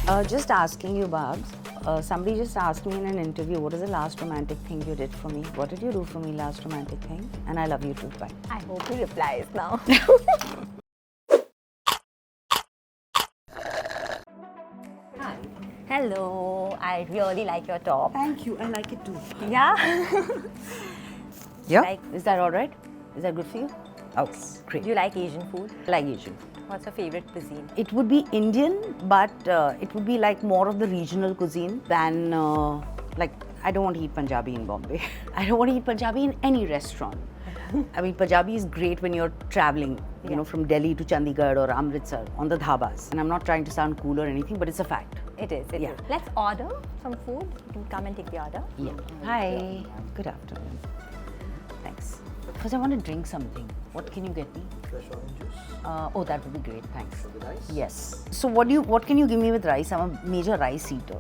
Just asking you, Babs. Somebody just asked me in an interview, what is the last romantic thing you did for me? What did you do for me, last romantic thing? And I love you too. Bye. I hope he replies now. Hi. Hello, I really like your top. Thank you. I like it too. Yeah? Yeah? Is that all right? Is that good for you? Okay, great. Do you like Asian food? I like Asian food. What's your favorite cuisine? It would be Indian, but it would be like more of the regional cuisine than like I don't want to eat Punjabi in Bombay. I don't want to eat Punjabi in any restaurant. I mean, Punjabi is great when you're traveling, you know, from Delhi to Chandigarh or Amritsar on the dhabas. And I'm not trying to sound cool or anything, but it's a fact. It is. It is. Let's order some food. You can come and take the order. Yeah. Hi. Good afternoon. Thanks. Because I want to drink something. What can you get me? Fresh orange juice. Oh, that would be great. Thanks. With rice? Yes. So what can you give me with rice? I'm a major rice eater.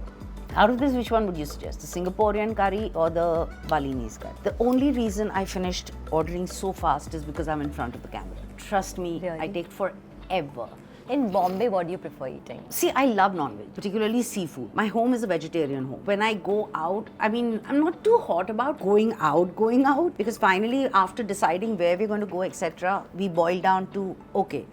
Out of this, which one would you suggest? The Singaporean curry or the Balinese curry? The only reason I finished ordering so fast is because I'm in front of the camera. Trust me, Really? I take forever. In Bombay, what do you prefer eating? See, I love non-veg, particularly seafood. My home is a vegetarian home. When I go out, I mean, I'm not too hot about going out, because finally, after deciding where we're going to go, etc., we boil down to, okay,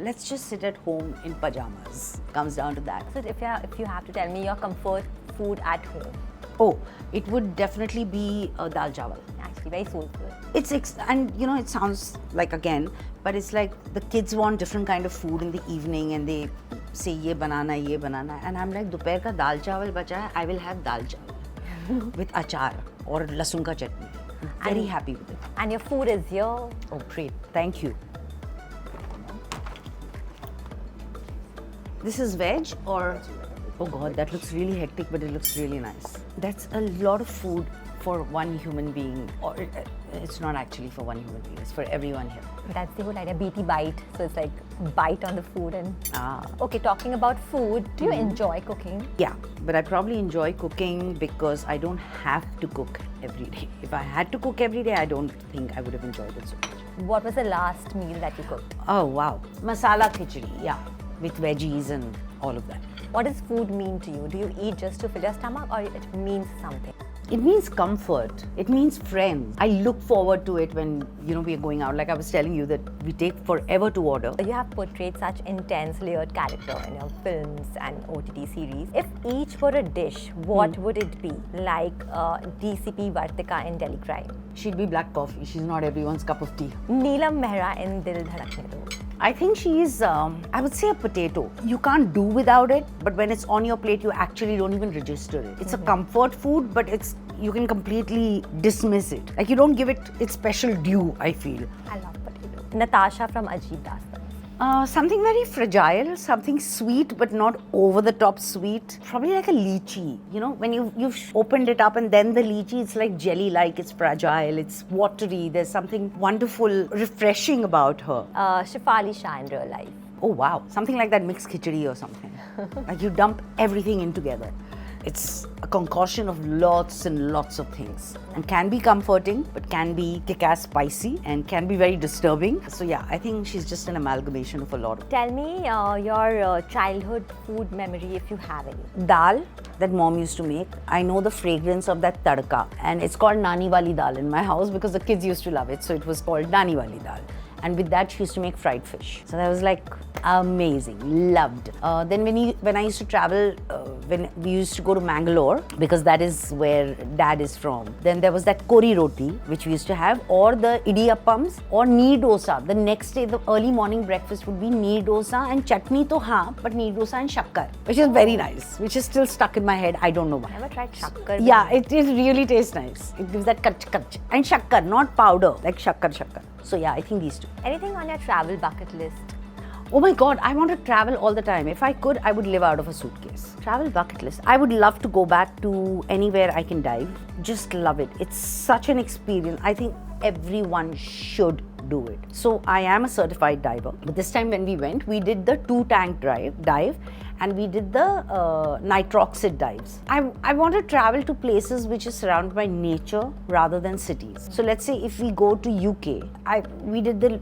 let's just sit at home in pajamas. Comes down to that. So if you have to tell me your comfort food at home, Oh, it would definitely be dal chawal. actually very soulful. And you know, it sounds like again, but it's like the kids want different kind of food in the evening and they say ye banana, and I'm like, dopair ka dal chawal bacha hai, I will have dal chawal with achar or lasun ka chutney. I'm very happy with it. And your food is here. Oh, great. Thank you. This is veg or? Oh God, that looks really hectic, but it looks really nice. That's a lot of food for one human being. Or it's not actually for one human being, it's for everyone here. That's the whole idea, BT bite. So it's like bite on the food and... Ah. Okay, talking about food, do you enjoy cooking? Yeah, but I probably enjoy cooking because I don't have to cook every day. If I had to cook every day, I don't think I would have enjoyed it so much. What was the last meal that you cooked? Oh wow, masala khichdi, yeah, with veggies and all of that. What does food mean to you? Do you eat just to fill your stomach or it means something? It means comfort. It means friends. I look forward to it when, you know, we are going out. Like I was telling you that we take forever to order. You have portrayed such intense layered character in your films and OTT series. If each were a dish, what would it be? Like DCP Vartika in Delhi Crime. She'd be black coffee. She's not everyone's cup of tea. Neelam Mehra in Dil Dhadakne Do. I think she is, I would say a potato. You can't do without it, but when it's on your plate, you actually don't even register it. It's a comfort food, but you can completely dismiss it. Like you don't give it its special due, I feel. I love potato. Natasha from Ajeeb Dastan. Something very fragile, something sweet but not over the top sweet. Probably like a lychee. You know, when you've opened it up and then the lychee, it's like jelly-like, it's fragile, it's watery. There's something wonderful, refreshing about her. Shefali Shah in real life. Oh wow, something like that mixed khichdi or something. Like you dump everything in together. It's a concoction of lots and lots of things and can be comforting, but can be kick-ass spicy and can be very disturbing. So yeah, I think she's just an amalgamation of a lot of. Tell me your childhood food memory if you have any. Dal that mom used to make. I know the fragrance of that tadka and it's called Nani Wali Dal in my house because the kids used to love it. So it was called Nani Wali Dal. And with that, she used to make fried fish. So that was like amazing, loved. Then when I used to travel, when we used to go to Mangalore, because that is where dad is from, then there was that kori roti, which we used to have, or the idiyappams, or nee dosa. The next day, the early morning breakfast would be nee dosa and chutney to haan, but nee dosa and shakkar, which is very nice, which is still stuck in my head. I don't know why. Never tried shakkar? Yeah, it really tastes nice. It gives that kach. And shakkar, not powder, like shakkar. So yeah, I think these two. Anything on your travel bucket list? Oh my God, I want to travel all the time. If I could, I would live out of a suitcase. Travel bucket list. I would love to go back to anywhere I can dive. Just love it. It's such an experience. I think everyone should do it. So I am a certified diver. But this time when we went, we did the 2-tank dive and we did the nitroxid dives. I want to travel to places which is surrounded by nature rather than cities. So let's say if we go to UK, we did the,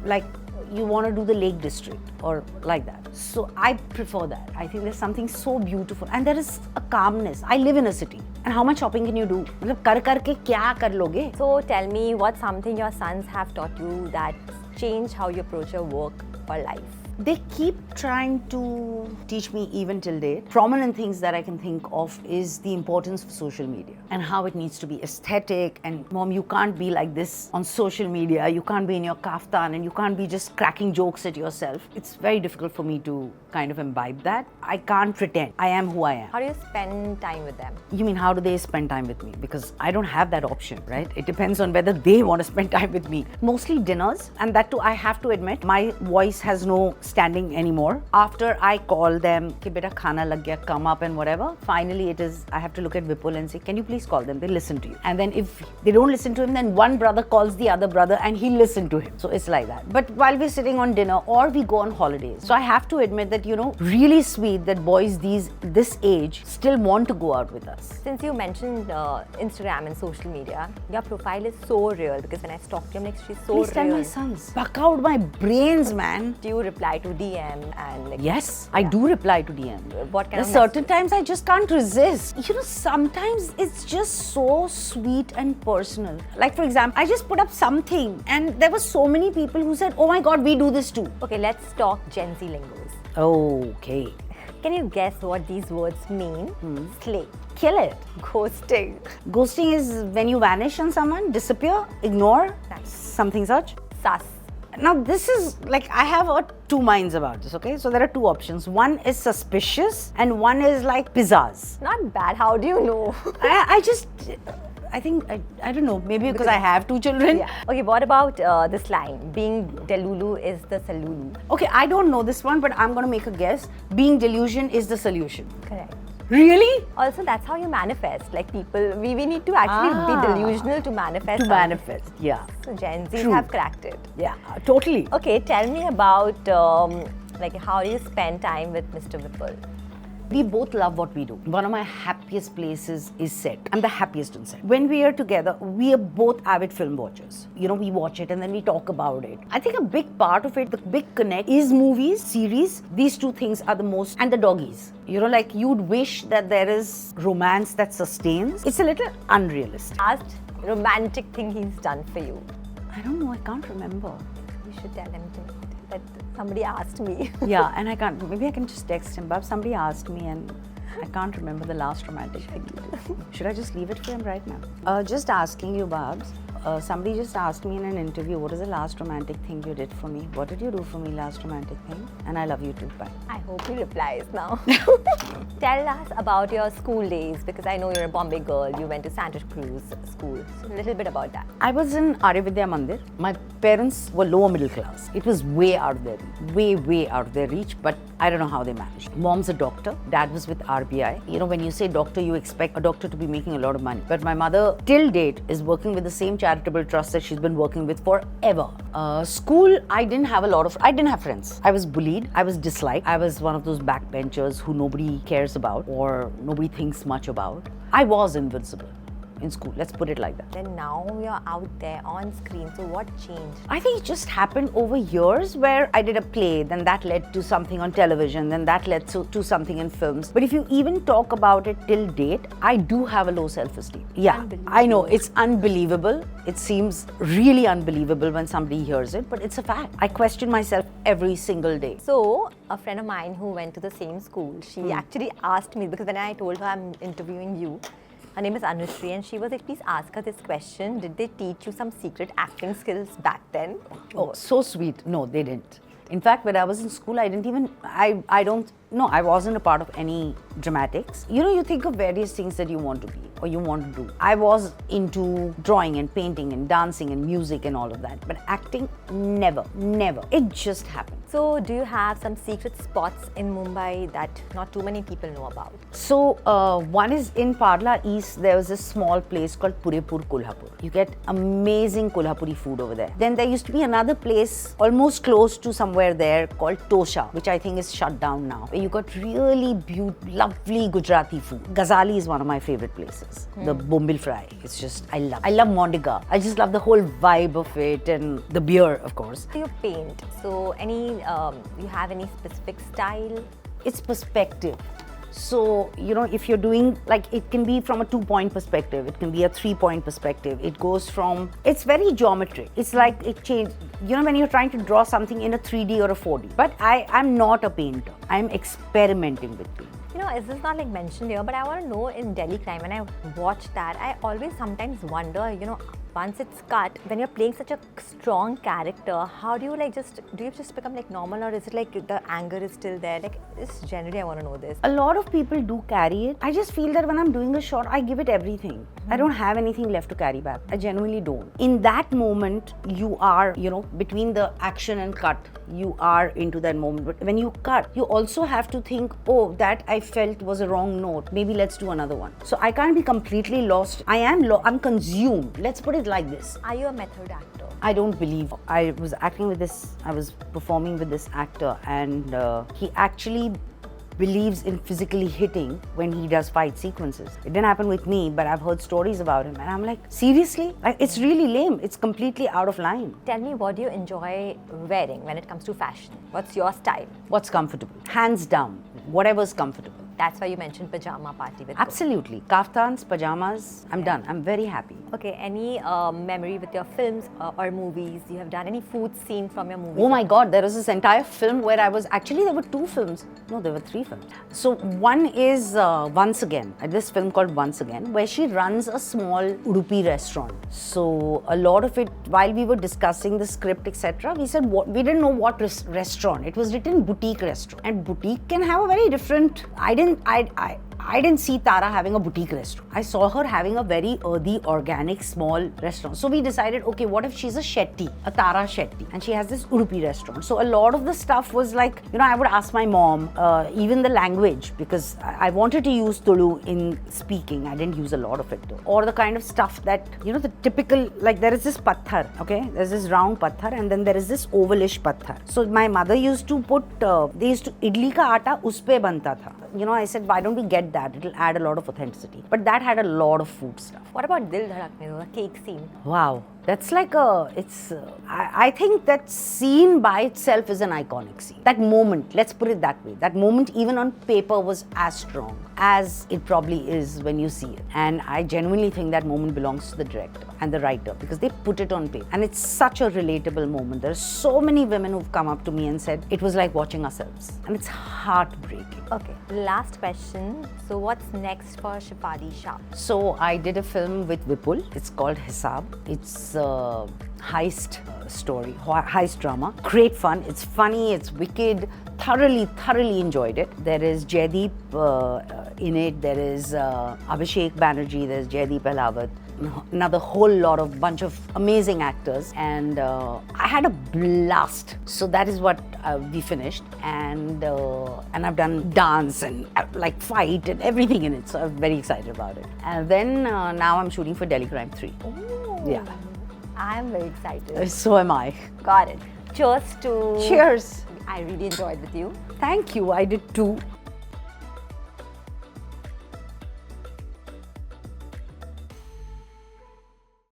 like you want to do the Lake District or like that. So I prefer that. I think there's something so beautiful and there is a calmness. I live in a city and how much shopping can you do? मतलब कर के क्या कर लोगे? So tell me, what's something your sons have taught you that changed how you approach your work or life? They keep trying to teach me even till date. Prominent things that I can think of is the importance of social media and how it needs to be aesthetic. And mom, you can't be like this on social media. You can't be in your kaftan and you can't be just cracking jokes at yourself. It's very difficult for me to kind of imbibe that. I can't pretend. I am who I am. How do you spend time with them? You mean how do they spend time with me? Because I don't have that option, right? It depends on whether they want to spend time with me. Mostly dinners, and that too, I have to admit, my voice has no standing anymore. After I call them, ki beta khana lag gaya, come up and whatever, finally it is, I have to look at Vipul and say, can you please call them? They listen to you. And then if they don't listen to him, then one brother calls the other brother and he'll listen to him. So it's like that. But while we're sitting on dinner or we go on holidays, so I have to admit that, you know, really sweet that boys this age still want to go out with us. Since you mentioned Instagram and social media, your profile is so real because when I stalked you, I'm like, she's so Please tell real. my sons. Buck out my brains, man. Do you reply to DM and like? Yes, I do reply to DM. What kind There's of certain times I just can't resist. You know, sometimes it's just so sweet and personal. Like for example, I just put up something and there were so many people who said, oh my God, we do this too. Okay, let's talk Gen Z lingos. Okay. Can you guess what these words mean? Slay. Kill it. Ghosting. Ghosting is when you vanish on someone, disappear, ignore, Nice. something such. Sus. Now this is like, I have two minds about this, okay? So there are two options. One is suspicious and one is like pizzazz. Not bad. How do you know? I think, I don't know, maybe because I have two children. Yeah. Okay, what about this line? Being delulu is the salulu. Okay, I don't know this one, but I'm going to make a guess. Being delusion is the solution. Correct. Really? Also, that's how you manifest. Like people, we need to actually be delusional to manifest. To manifest, yeah. So Gen Zs True. have cracked it. Yeah, totally. Okay, tell me about like how do you spend time with Mr. Vipul? We both love what we do. One of my happiest places is set. I'm the happiest on set. When we are together, we are both avid film watchers. You know, we watch it and then we talk about it. I think a big part of it, the big connect is movies, series. These two things are the most, and the doggies. You know, like you'd wish that there is romance that sustains. It's a little unrealistic. Last romantic thing he's done for you. I don't know, I can't remember. You should tell him that somebody asked me. Yeah, and I can't, maybe I can just text him, but somebody asked me and I can't remember the last romantic thing you did. Should I just leave it for him right now? Just asking you, Babs. Somebody just asked me in an interview, what is the last romantic thing you did for me? What did you do for me last romantic thing? And I love you too. Bye. I hope he replies now. Tell us about your school days because I know you're a Bombay girl. You went to Santa Cruz school. So a little bit about that. I was in Arya Vidya Mandir. My parents were lower middle class. It was way out of their reach. Way out of their reach, but I don't know how they managed. Mom's a doctor. Dad was with RBI. You know, when you say doctor, you expect a doctor to be making a lot of money. But my mother, till date, is working with the same charitable trust that she's been working with forever. School, I didn't have friends. I was bullied. I was disliked. I was one of those backbenchers who nobody cares about or nobody thinks much about. I was invincible in school, let's put it like that. Then now you're out there on screen, so what changed? I think it just happened over years where I did a play, then that led to something on television, then that led to something in films. But if you even talk about it till date, I do have a low self-esteem. Yeah, I know, it's unbelievable. It seems really unbelievable when somebody hears it, but it's a fact. I question myself every single day. So, a friend of mine who went to the same school, she actually asked me, because when I told her I'm interviewing you, her name is Anushree, and she was like, please ask her this question. Did they teach you some secret acting skills back then? Oh, so sweet. No, they didn't. In fact, when I was in school, I wasn't a part of any dramatics. You know, you think of various things that you want to be or you want to do. I was into drawing and painting and dancing and music and all of that. But acting, never. It just happened. So, do you have some secret spots in Mumbai that not too many people know about? So, one is in Parla East, there was a small place called Purepur Kolhapur. You get amazing Kolhapuri food over there. Then there used to be another place almost close to somewhere there called Tosha, which I think is shut down now. You got really lovely Gujarati food. Ghazali is one of my favorite places. fries. The bombil fry. It's just, I love Mondiga. I just love the whole vibe of it and the beer, of course. So you paint. So you have any specific style? It's perspective. So, if you're doing, like, it can be from a 2-point perspective, it can be a 3-point perspective. It goes from, it's very geometric. It's like it changed, when you're trying to draw something in a 3D or a 4D. But I'm not a painter. I'm experimenting with paint. This is not like mentioned here, but I want to know in Delhi Crime, when I watch that, I always sometimes wonder, once it's cut, when you're playing such a strong character, how do you do you just become like normal, or is it like the anger is still there? Like, generally I want to know this. A lot of people do carry it. I just feel that when I'm doing a shot, I give it everything. I don't have anything left to carry back. I genuinely don't. In that moment, you are, between the action and cut, you are into that moment. But when you cut, you also have to think, oh, that I felt was a wrong note. Maybe let's do another one. So I can't be completely lost. I'm consumed. Let's put it like this. Are you a method actor? I don't believe. I was performing with this actor, and he actually believes in physically hitting when he does fight sequences. It didn't happen with me, but I've heard stories about him, and I'm like, seriously? It's really lame. It's completely out of line. Tell me, what do you enjoy wearing when it comes to fashion? What's your style? What's comfortable? Hands down. Whatever's comfortable. That's why you mentioned pajama party with Absolutely. Kaftans, pajamas, I'm done. I'm very happy. Okay, any memory with your films or movies you have done? Any food scene from your movies? Oh my God, there was this entire film where there were 2 films. No, there were 3 films. So one is Once Again, this film called Once Again, where she runs a small Udupi restaurant. So a lot of it, while we were discussing the script, etc., we said we didn't know what restaurant. It was written boutique restaurant. And boutique can have a very different, I didn't see Tara having a boutique restaurant. I saw her having a very earthy, organic, small restaurant. So we decided, okay, what if she's a Shetty, a Tara Shetty, and she has this Udupi restaurant. So a lot of the stuff was like, I would ask my mom, even the language, because I wanted to use Tulu in speaking. I didn't use a lot of it though. Or the kind of stuff that, the typical, like there is this patthar, okay? There's this round patthar, and then there is this ovalish patthar. So my mother used to put, idli ka aata uspe banta tha. I said, why don't we get that? It'll add a lot of authenticity. But that had a lot of food stuff. What about Dil Dhadakne, the cake scene? Wow. That's like I think that scene by itself is an iconic scene. That moment, let's put it that way. That moment even on paper was as strong as it probably is when you see it. And I genuinely think that moment belongs to the director and the writer, because they put it on paper. And it's such a relatable moment. There are so many women who've come up to me and said, it was like watching ourselves. And it's heartbreaking. Okay, last question. So what's next for Shefali Shah? So I did a film with Vipul. It's called Hisab. It's a heist story, heist drama. Great fun. It's funny, it's wicked. Thoroughly enjoyed it. There is Jaideep in it. There is Abhishek Banerjee. There's Jaideep Ahlawat. Another whole lot of bunch of amazing actors, and I had a blast. So that is what we finished, and I've done dance and like fight and everything in it. So I'm very excited about it. And then now I'm shooting for Delhi Crime 3. Ooh. Yeah. I'm very excited. So am I. Got it. Cheers to... Cheers. I really enjoyed with you. Thank you. I did too.